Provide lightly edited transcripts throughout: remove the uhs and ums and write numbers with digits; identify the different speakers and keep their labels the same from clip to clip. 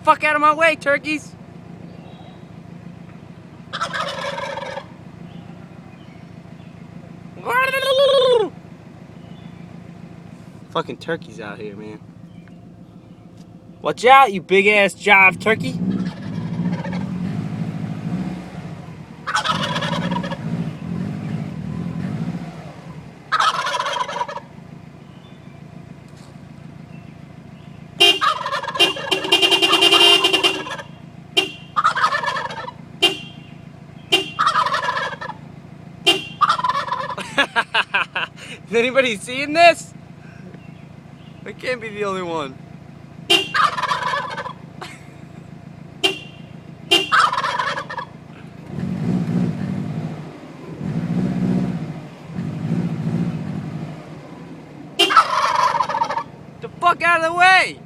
Speaker 1: fuck out of my way, turkeys! Fucking turkeys out here, man. Watch out, you big ass jive turkey. Is anybody seeing this? I can't be the only one. The fuck out of the way!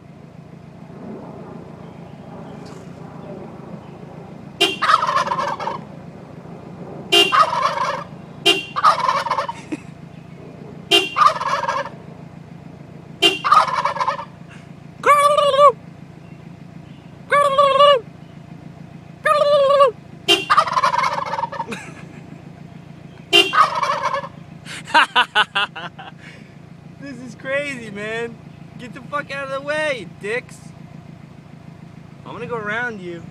Speaker 1: This is crazy, man. Get the fuck out of the way, dicks. I'm gonna go around you.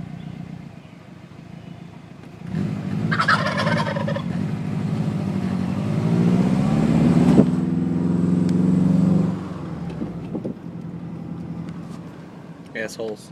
Speaker 1: Assholes.